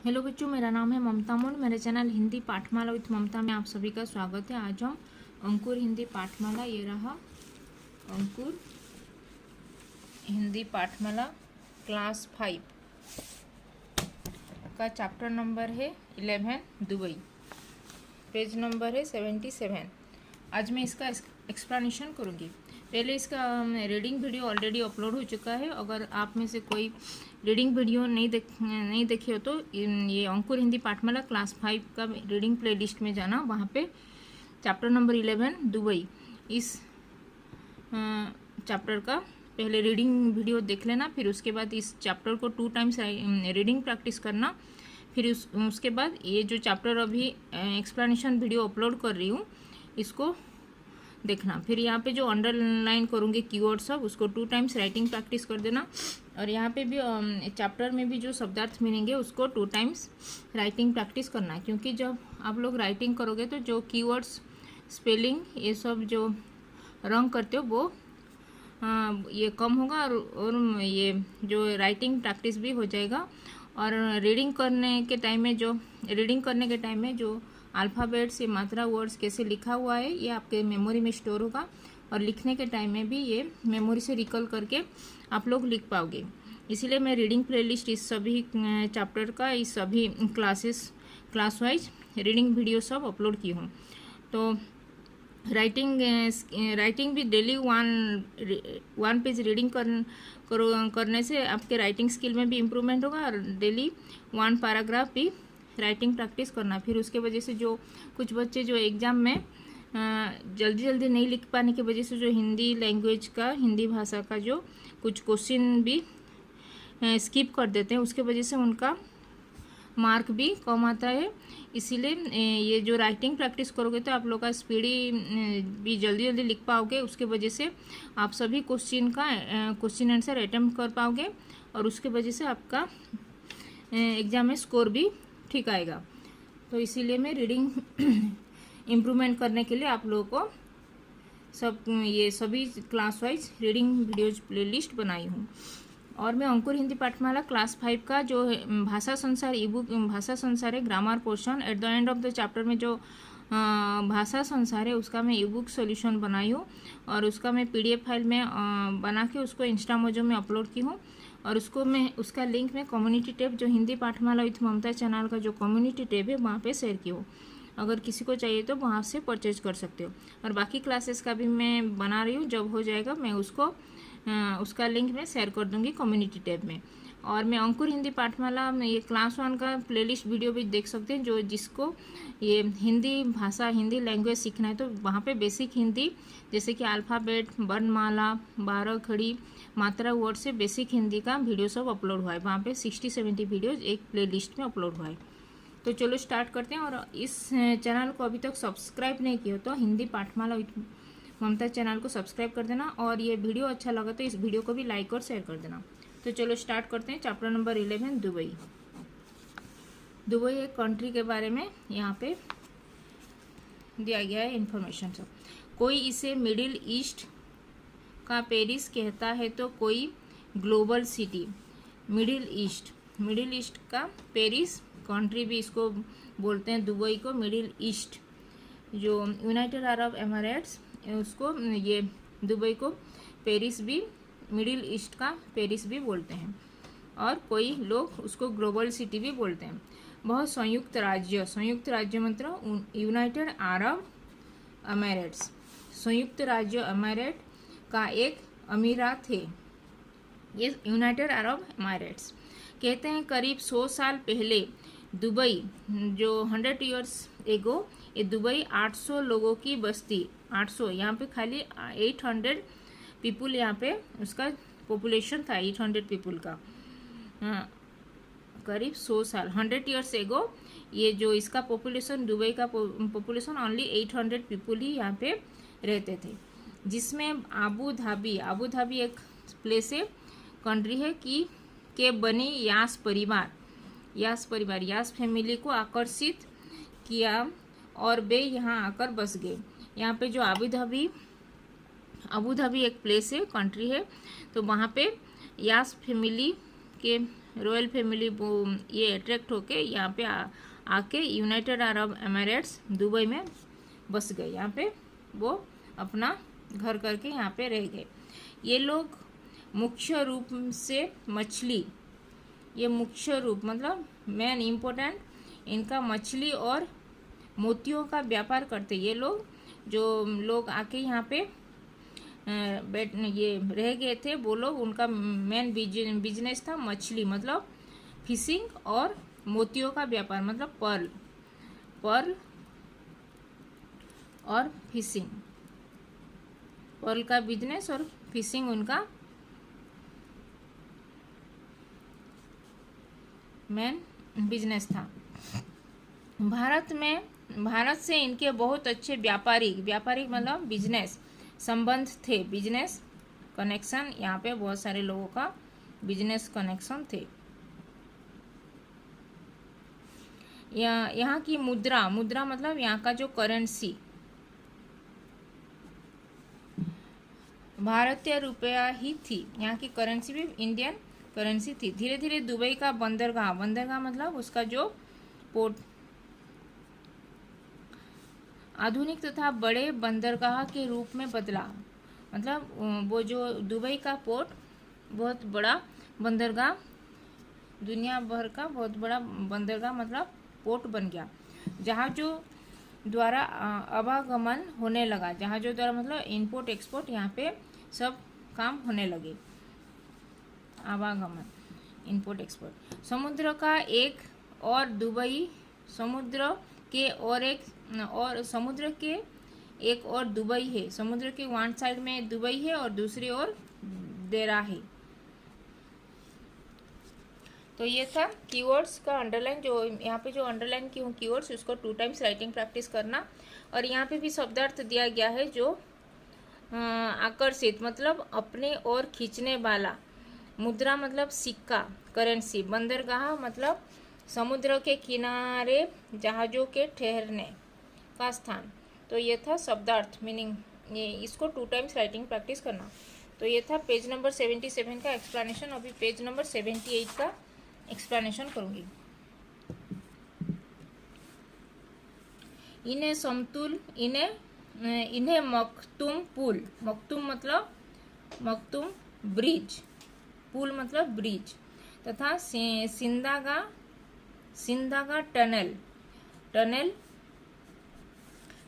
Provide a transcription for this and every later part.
Hello बच्चों, मेरा नाम है ममता मोड। मेरे चैनल हिंदी पाठमाला विथ ममता में आप सभी का स्वागत है। आज हम अंकुर हिंदी पाठमाला, ये रहा अंकुर हिंदी पाठमाला क्लास 5 का चैप्टर नंबर है 11 दुबई, पेज नंबर है 77। आज मैं इसका एक्सप्लेनेशन करूँगी। पहले इसका रीडिंग वीडियो ऑलरेडी अपलोड हो चुका है। अगर आप में से कोई रीडिंग वीडियो नहीं देखे हो तो ये अंकुर हिंदी पाठमाला क्लास 5 का रीडिंग प्लेलिस्ट में जाना, वहाँ पे चैप्टर नंबर 11 दुबई, इस चैप्टर का पहले रीडिंग वीडियो देख लेना। फिर उसके बाद इस चैप्टर को 2 टाइम्स रीडिंग प्रैक्टिस करना। फिर उसके बाद ये जो चैप्टर अभी एक्सप्लेनेशन वीडियो अपलोड कर रही हूँ, इसको देखना। फिर यहाँ पे जो अंडरलाइन करूँगी कीवर्ड सब, उसको 2 टाइम्स राइटिंग प्रैक्टिस कर देना। और यहाँ पे भी चैप्टर में भी जो शब्दार्थ मिलेंगे उसको 2 टाइम्स राइटिंग प्रैक्टिस करना है, क्योंकि जब आप लोग राइटिंग करोगे तो जो कीवर्ड्स, स्पेलिंग, ये सब जो रंग करते हो वो ये कम होगा और ये जो राइटिंग प्रैक्टिस भी हो जाएगा। और रीडिंग करने के टाइम में जो अल्फ़ाबेट्स, ये मात्रा, वर्ड्स कैसे लिखा हुआ है, ये आपके मेमोरी में स्टोर होगा। और लिखने के टाइम में भी ये मेमोरी से रिकॉल करके आप लोग लिख पाओगे। इसीलिए मैं रीडिंग प्लेलिस्ट इस सभी चैप्टर का, इस सभी क्लास वाइज रीडिंग वीडियो सब अपलोड की हूँ। तो राइटिंग भी डेली वन पेज रीडिंग करने से आपके राइटिंग स्किल में भी इम्प्रूवमेंट होगा। और डेली 1 पैराग्राफ भी राइटिंग प्रैक्टिस करना। फिर उसके वजह से जो कुछ बच्चे जो एग्ज़ाम में जल्दी नहीं लिख पाने की वजह से जो हिंदी लैंग्वेज का, हिंदी भाषा का जो कुछ क्वेश्चन भी स्किप कर देते हैं, उसके वजह से उनका मार्क भी कम आता है। इसीलिए ये जो राइटिंग प्रैक्टिस करोगे तो आप लोग का स्पीडी भी जल्दी लिख पाओगे। उसके वजह से आप सभी क्वेश्चन आंसर अटेम्प्ट कर पाओगे और उसके वजह से आपका एग्ज़ाम में स्कोर भी ठीक आएगा। तो इसीलिए मैं रीडिंग इम्प्रूवमेंट करने के लिए आप लोगों को ये सभी class wise reading videos playlist बनाई हूँ। और मैं अंकुर हिंदी पाठमाला क्लास 5 का जो भाषा संसार भाषा संसार है, grammar portion, at the end of the chapter में जो भाषा संसार है उसका मैं ई-बुक सॉल्यूशन बनाई हूँ। और उसका मैं PDF फाइल में बना के उसको इंस्टामोजो में अपलोड की हूँ। और उसका लिंक मैं कम्युनिटी टैब, जो हिंदी पाठमाला विथ ममता चैनल का जो कम्युनिटी टैब है, वहाँ पे शेयर की हूँ। अगर किसी को चाहिए तो वहाँ से परचेज कर सकते हो। और बाकी क्लासेस का भी मैं बना रही हूँ, जब हो जाएगा मैं उसका लिंक मैं शेयर कर दूँगी कम्युनिटी टैब में। और मैं अंकुर हिंदी पाठमाला में ये क्लास 1 का प्लेलिस्ट वीडियो भी देख सकते हैं। जिसको ये हिंदी भाषा, हिंदी लैंग्वेज सीखना है तो वहाँ पे बेसिक हिंदी, जैसे कि अल्फ़ाबेट, वर्णमाला, 12 खड़ी, मात्रा, वर्ड से बेसिक हिंदी का वीडियो सब अपलोड हुआ है। वहाँ पे 60-70 वीडियोज एक प्लेलिस्ट में अपलोड हुआ है। तो चलो स्टार्ट करते हैं। और इस चैनल को अभी तक सब्सक्राइब नहीं किया तो हिंदी पाठमाला विथ ममता चैनल को सब्सक्राइब कर देना। और ये वीडियो अच्छा लगा तो इस वीडियो को भी लाइक और शेयर कर देना। तो चलो स्टार्ट करते हैं। चैप्टर नंबर 11 दुबई एक कंट्री के बारे में यहाँ पे दिया गया है इन्फॉर्मेशन सब। कोई इसे मिडिल ईस्ट का पेरिस कहता है तो कोई ग्लोबल सिटी। मिडिल ईस्ट का पेरिस, कंट्री भी इसको बोलते हैं, दुबई को मिडिल ईस्ट। जो यूनाइटेड अरब एमिरेट्स, उसको ये दुबई को पेरिस भी, मिडिल ईस्ट का पेरिस भी बोलते हैं। और कोई लोग उसको ग्लोबल सिटी भी बोलते हैं। बहुत संयुक्त राज्य मतलब यूनाइटेड अरब एमिरेट्स, संयुक्त राज्य एमिरेट का एक अमीरात है ये यूनाइटेड अरब एमिरेट्स। कहते हैं करीब 100 साल पहले दुबई, जो 100 ईयर्स एगो, ये दुबई 800 लोगों की बस्ती, 800, यहाँ पे खाली 800 पीपुल, यहाँ पे उसका पॉपुलेशन था 800 पीपुल का। करीब 100 साल, 100 ईयर्स एगो, ये जो इसका पॉपुलेशन, दुबई का पॉपुलेशन ओनली 800 पीपुल ही यहाँ पे रहते थे। जिसमें आबू धाबी एक प्लेस है, कंट्री है के बनी यास फैमिली को आकर्षित किया और वे यहाँ आकर बस गए। यहाँ पे जो आबू धाबी एक प्लेस है, कंट्री है, तो वहाँ पे यास फैमिली के रॉयल फैमिली वो ये अट्रैक्ट होके यहाँ पे आके यूनाइटेड अरब एमिरेट्स दुबई में बस गए। यहाँ पे वो अपना घर करके यहाँ पे रह गए। ये लोग मुख्य रूप से मछली, ये मुख्य रूप मतलब मेन इम्पोर्टेंट इनका मछली और मोतियों का व्यापार करते। ये लोग जो लोग आके यहाँ पे ये रह गए थे, वो लोग उनका मेन बिजनेस था मछली मतलब फिशिंग और मोतियों का व्यापार मतलब पर्ल और फिशिंग, पर्ल का बिजनेस और फिशिंग उनका मेन बिजनेस था। भारत से इनके बहुत अच्छे व्यापारिक मतलब बिजनेस संबंध थे, बिजनेस कनेक्शन। यहाँ पे बहुत सारे लोगों का बिजनेस कनेक्शन थे। यहाँ की मुद्रा मतलब यहाँ का जो करेंसी भारतीय रुपया ही थी। यहाँ की करेंसी भी इंडियन करेंसी थी। धीरे धीरे दुबई का बंदरगाह मतलब उसका जो पोर्ट आधुनिक तथा बड़े बंदरगाह के रूप में बदला। मतलब वो जो दुबई का पोर्ट बहुत बड़ा बंदरगाह, दुनिया भर का बहुत बड़ा बंदरगाह मतलब पोर्ट बन गया। जहाज़ों द्वारा आवागमन होने लगा। जहाज़ों द्वारा मतलब इंपोर्ट एक्सपोर्ट यहाँ पे सब काम होने लगे। आवागमन इंपोर्ट एक्सपोर्ट। समुद्र का एक और दुबई समुद्र के एक और दुबई है। समुद्र के वन साइड में दुबई है और दूसरी ओर देरा है। तो ये था कीवर्ड्स का अंडरलाइन। जो यहाँ पे जो अंडरलाइन की हूँ कीवर्ड्स, उसको 2 टाइम्स राइटिंग प्रैक्टिस करना। और यहाँ पे भी शब्दार्थ दिया गया है जो आकर्षित मतलब अपने ओर खींचने वाला, मुद्रा मतलब सिक्का करेंसी, बंदरगाह मतलब समुद्र के किनारे जहाज़ों के ठहरने का स्थान। तो ये था शब्दार्थ मीनिंग। ये इसको 2 टाइम्स राइटिंग प्रैक्टिस करना। तो ये था पेज नंबर 77 का एक्सप्लेनेशन। अभी पेज नंबर 78 का एक्सप्लेनेशन करूँगी। इन्हें समतुल इन्हें मखतूम पुल, मखतूम मतलब मखतूम ब्रिज, पुल मतलब ब्रिज, तथा सिंदागा टनल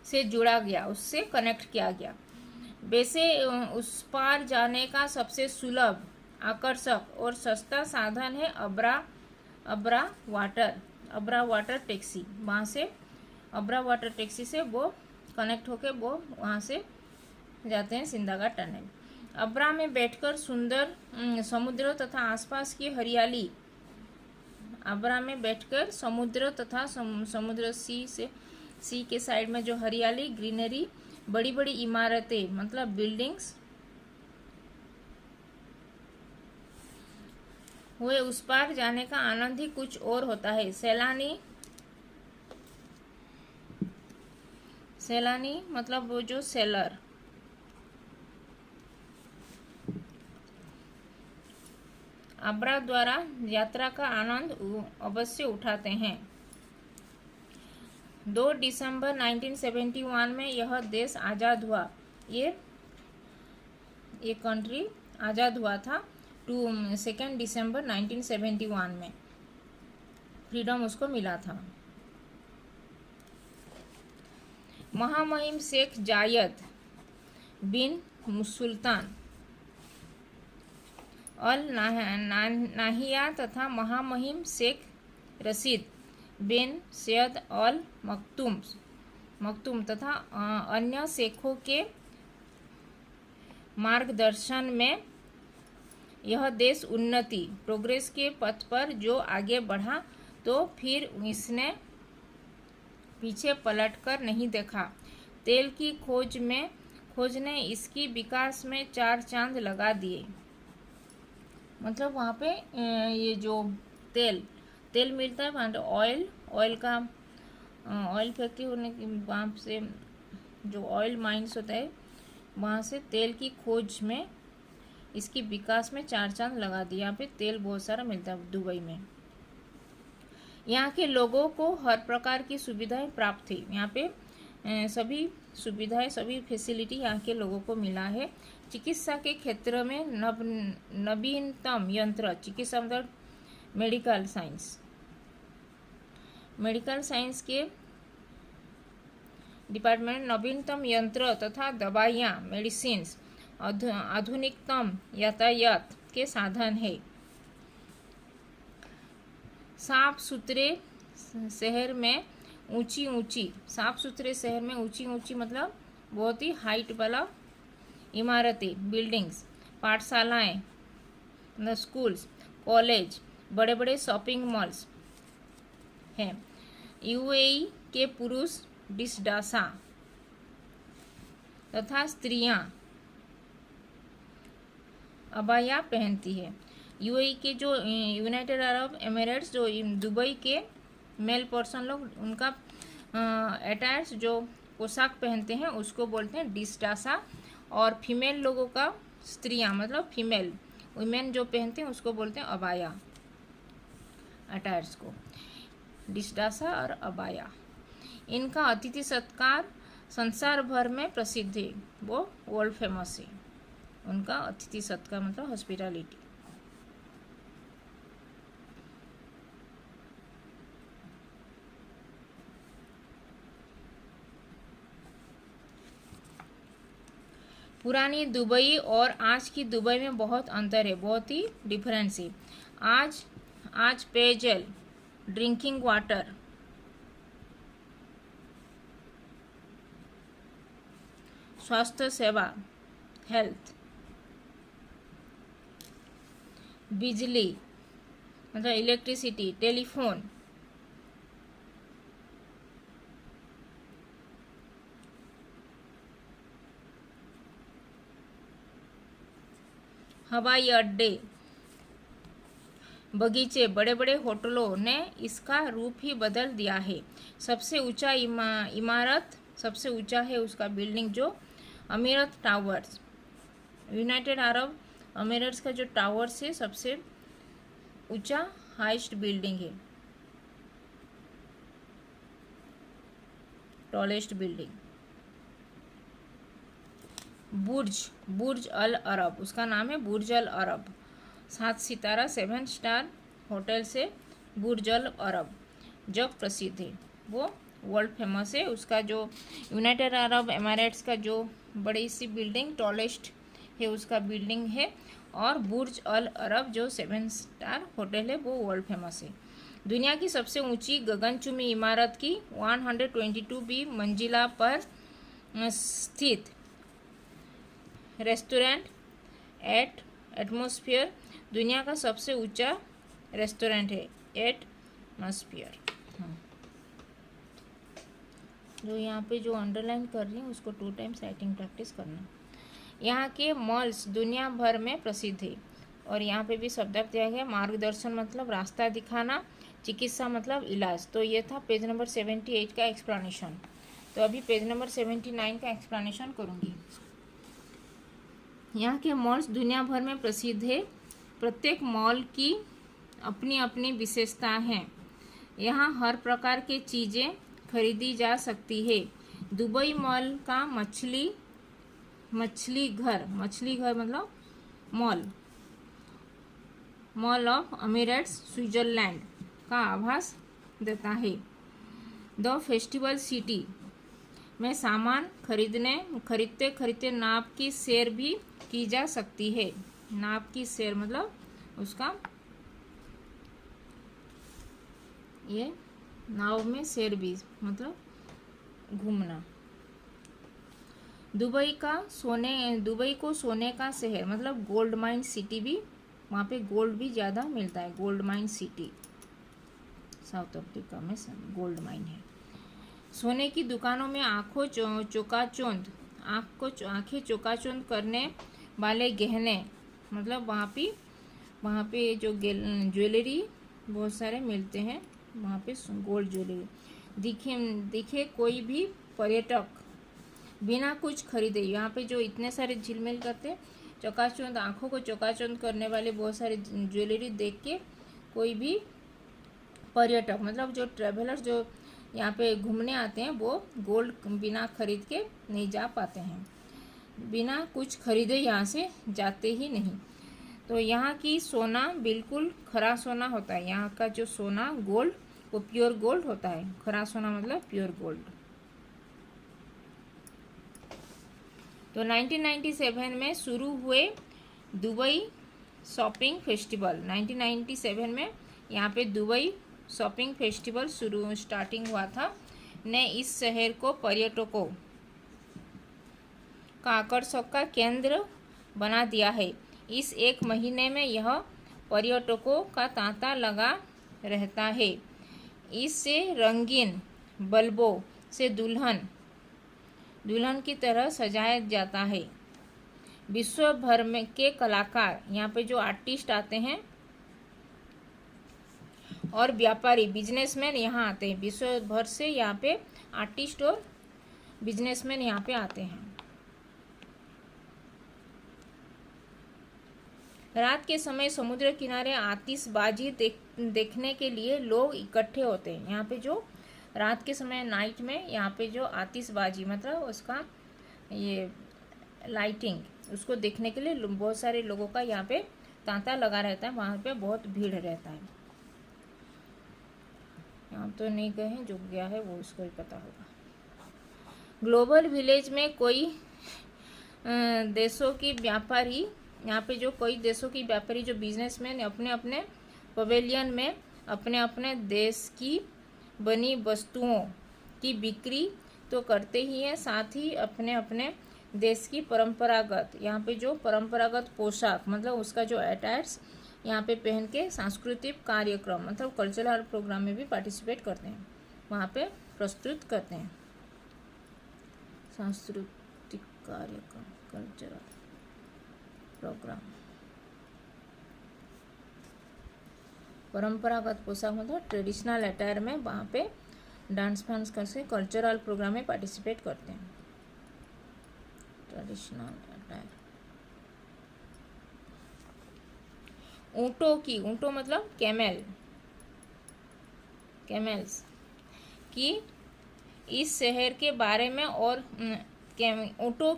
से जुड़ा गया, उससे कनेक्ट किया गया। वैसे उस पार जाने का सबसे सुलभ, आकर्षक और सस्ता साधन है अब्रा वाटर टैक्सी। वहाँ से अब्रा वाटर टैक्सी से वो कनेक्ट होके वो वहाँ से जाते हैं सिंदागा टनल। अब्रा में बैठकर सुंदर समुद्र तथा आसपास की हरियाली, अब्रा में बैठकर समुद्र तथा समुद्र सी के साइड में जो हरियाली, ग्रीनरी, बड़ी बड़ी इमारतें मतलब बिल्डिंग्स हुए, उस पार जाने का आनंद ही कुछ और होता है। सैलानी मतलब वो जो सेलर, अब्रा द्वारा यात्रा का आनंद अवश्य उठाते हैं। 2 दिसंबर 1971 में यह देश आज़ाद हुआ। ये कंट्री आज़ाद हुआ था 2 दिसंबर 1971 में फ्रीडम उसको मिला था। महामहिम शेख जायद बिन सुल्तान अल नाहिया तथा महामहिम शेख रशीद बिन सैयद अल मखतूम तथा अन्य शेखों के मार्गदर्शन में यह देश उन्नति प्रोग्रेस के पथ पर जो आगे बढ़ा, तो फिर इसने पीछे पलटकर नहीं देखा। तेल की खोज ने इसकी विकास में 4 चांद लगा दिए। मतलब वहाँ पे ये जो तेल मिलता है वहाँ ऑयल फैक्ट्री होने की, वहाँ से जो ऑयल माइंस होता है वहाँ से तेल की खोज में इसके विकास में 4 चांद लगा दिए। यहाँ पे तेल बहुत सारा मिलता है दुबई में। यहाँ के लोगों को हर प्रकार की सुविधाएं प्राप्त थी। यहाँ पे सभी सुविधाएं, सभी फैसिलिटी यहाँ के लोगों को मिला है। चिकित्सा के क्षेत्र में नवीनतम यंत्र, चिकित्सा मतलब मेडिकल साइंस के डिपार्टमेंट नवीनतम यंत्र तथा दवाइयाँ, मेडिसिन्स, आधुनिकतम यातायात के साधन है। साफ सुथरे शहर में ऊंची मतलब बहुत ही हाइट वाला इमारतें, बिल्डिंग्स, पाठशालाएं, स्कूल्स, कॉलेज, बड़े बड़े शॉपिंग मॉल्स हैं। यूएई के पुरुष डिसडासा तथा स्त्रियां अबाया पहनती है। यूएई के जो यूनाइटेड अरब एमिरेट्स, जो दुबई के मेल पर्सन लोग, उनका अटायर्स जो पोशाक पहनते हैं उसको बोलते हैं डिसडासा, और फीमेल लोगों का, स्त्रियां मतलब फीमेल वुमेन जो पहनते हैं उसको बोलते हैं अबाया। अटायर्स को डिसडासा और अबाया। इनका अतिथि सत्कार संसार भर में प्रसिद्ध है, वो वर्ल्ड फेमस है। उनका अतिथि सत्कार मतलब हॉस्पिटैलिटी। पुरानी दुबई और आज की दुबई में बहुत अंतर है, बहुत ही डिफरेंस है। आज पेयजल, ड्रिंकिंग वाटर, स्वास्थ्य सेवा, हेल्थ, बिजली मतलब इलेक्ट्रिसिटी, टेलीफोन, हवाई अड्डे, बगीचे, बड़े बड़े होटलों ने इसका रूप ही बदल दिया है। सबसे ऊंचा इमारत, सबसे ऊंचा है उसका बिल्डिंग जो अमीरत टावर्स, यूनाइटेड अरब अमीरेट्स का जो टावर्स है सबसे ऊंचा हाईएस्ट बिल्डिंग है, टॉलेस्ट बिल्डिंग। बुर्ज अल अरब, उसका नाम है बुर्ज अल अरब, 7 सितारा 7 स्टार होटल से बुर्ज अल अरब जग प्रसिद्ध है, वो वर्ल्ड फेमस है। उसका जो यूनाइटेड अरब एमिरेट्स का जो बड़ी सी बिल्डिंग टॉलेस्ट है उसका बिल्डिंग है, और बुर्ज अल अरब जो 7 स्टार होटल है वो वर्ल्ड फेमस है। दुनिया की सबसे ऊंची गगनचुंबी इमारत की 122 मंजिला पर स्थित रेस्टोरेंट एटमॉस्फेयर दुनिया का सबसे ऊंचा रेस्टोरेंट है, एटमॉस्फेयर। जो यहाँ पे जो अंडरलाइन कर रही हूँ उसको 2 टाइम्स राइटिंग प्रैक्टिस करना। यहाँ के मॉल्स दुनिया भर में प्रसिद्ध है, और यहाँ पे भी शब्दार्थ दिया गया। मार्गदर्शन मतलब रास्ता दिखाना, चिकित्सा मतलब इलाज। तो ये था पेज नंबर 78 का एक्सप्लेनेशन। तो अभी पेज नंबर 79 का एक्सप्लेनेशन करूँगी। यहाँ के मॉल्स दुनिया भर में प्रसिद्ध है। प्रत्येक मॉल की अपनी अपनी विशेषता है। यहाँ हर प्रकार की चीज़ें खरीदी जा सकती है। दुबई मॉल का मछली घर मतलब मॉल ऑफ अमीरेट्स स्विट्जरलैंड का आभास देता है। द फेस्टिवल सिटी में सामान खरीदते नाप की सैर भी की जा सकती है। नाप की सैर मतलब उसका ये नाव में सैर भी मतलब घूमना। दुबई को सोने का शहर मतलब गोल्ड माइन सिटी भी, वहाँ पे गोल्ड भी ज़्यादा मिलता है। Gold mine city south Africa में गोल्ड माइन है। सोने की दुकानों में आंखें चौकाचौंध करने वाले गहने मतलब वहाँ पे जो ज्वेलरी बहुत सारे मिलते हैं। वहाँ पे गोल्ड ज्वेलरी दिखे कोई भी पर्यटक बिना कुछ खरीदे, यहाँ पे जो इतने सारे झिलमिल करते चकाचौंध, आँखों को चकाचौंध करने वाले बहुत सारे ज्वेलरी देख के कोई भी पर्यटक मतलब जो ट्रैवलर्स जो यहाँ पे घूमने आते हैं वो गोल्ड बिना खरीद के नहीं जा पाते हैं, बिना कुछ खरीदे यहाँ से जाते ही नहीं। तो यहाँ की सोना बिल्कुल खरा सोना होता है, यहाँ का जो सोना गोल्ड वो प्योर गोल्ड होता है। खरा सोना मतलब प्योर गोल्ड। तो 1997 में शुरू हुए दुबई शॉपिंग फेस्टिवल, 1997 में यहाँ पे दुबई शॉपिंग फेस्टिवल स्टार्टिंग हुआ था, ने इस शहर को पर्यटकों का आकर्षक का केंद्र बना दिया है। इस एक महीने में यह पर्यटकों का तांता लगा रहता है। इससे रंगीन बल्बों से दुल्हन की तरह सजाया जाता है। विश्व भर में के कलाकार यहाँ पे जो आर्टिस्ट आते हैं और व्यापारी बिजनेसमैन यहाँ आते हैं। विश्व भर से यहाँ पे आर्टिस्ट और बिजनेसमैन यहाँ पे आते हैं। रात के समय समुद्र किनारे आतिशबाजी देखने के लिए लोग इकट्ठे होते हैं। यहाँ पे जो रात के समय नाइट में यहाँ पे जो आतिशबाजी मतलब उसका ये लाइटिंग उसको देखने के लिए बहुत सारे लोगों का यहाँ पे तांता लगा रहता है। वहाँ पे बहुत भीड़ रहता है। यहाँ तो नहीं गए हैं, जो गया है वो उसको ही पता होगा। ग्लोबल विलेज में कोई देशों की व्यापारी यहाँ पे जो कई देशों की व्यापारी जो बिजनेसमैन अपने अपने पवेलियन में अपने अपने देश की बनी वस्तुओं की बिक्री तो करते ही हैं, साथ ही अपने अपने देश की परंपरागत यहाँ पे जो परंपरागत पोशाक मतलब उसका जो अटैयर्स यहाँ पे पहन के सांस्कृतिक कार्यक्रम मतलब कल्चरल प्रोग्राम में भी पार्टिसिपेट करते हैं, वहाँ पे प्रस्तुत करते हैं। सांस्कृतिक कार्यक्रम कल्चरल प्रोग्राम, परंपरागत पोशाक मतलब ट्रेडिशनल अटायर में वहाँ पे डांस फांस करके कल्चरल प्रोग्राम में पार्टिसिपेट करते हैं। Traditional attire. ऊँटों मतलब कैमेल्स की इस शहर के बारे में और ऊँटों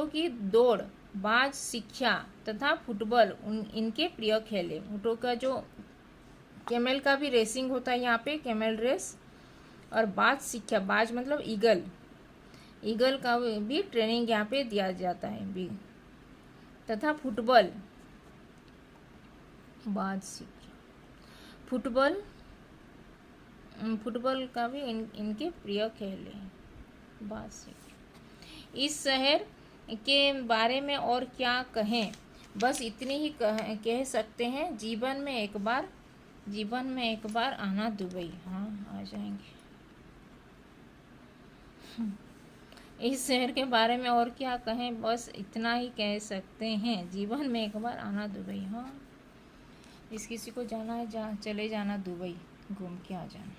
की दौड़, बाज शिक्षा तथा फुटबॉल इनके प्रिय खेल है। ऊँटों का जो कैमल का भी रेसिंग होता है यहाँ पे, कैमल रेस, और बाज शिक्षा, बाज मतलब ईगल का भी ट्रेनिंग यहाँ पे दिया जाता है भी, तथा फुटबॉल, बाज शिक्षा, फुटबॉल का भी इनके प्रिय खेल है। बाज शिक्षा। इस शहर के बारे में और क्या कहें, बस इतनी ही कह सकते हैं, जीवन में एक बार आना दुबई। हाँ, आ जाएंगे। इस शहर के बारे में और क्या कहें, बस इतना ही कह सकते हैं, जीवन में एक बार आना दुबई। हाँ, किसी को जाना है चले जाना दुबई, घूम के आ जाना।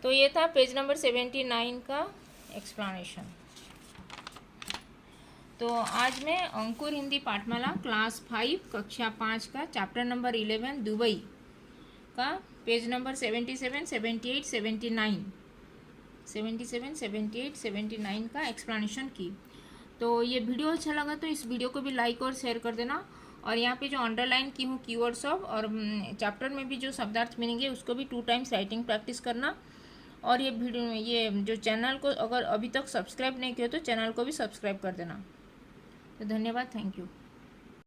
तो ये था पेज नंबर 79 का एक्सप्लेनेशन। तो आज मैं अंकुर हिंदी पाठमाला क्लास 5 कक्षा 5 का चैप्टर नंबर 11 दुबई का पेज नंबर 77, 78, 79 का एक्सप्लेनेशन की। तो ये वीडियो अच्छा लगा तो इस वीडियो को भी लाइक और शेयर कर देना। और यहाँ पे जो अंडरलाइन की हूँ कीवर्ड्स ऑफ और चैप्टर में भी जो शब्दार्थ मीनिंग है उसको भी 2 टाइम्स राइटिंग प्रैक्टिस करना। और ये जो चैनल को अगर अभी तक सब्सक्राइब नहीं किया तो चैनल को भी सब्सक्राइब कर देना। तो धन्यवाद, थैंक यू।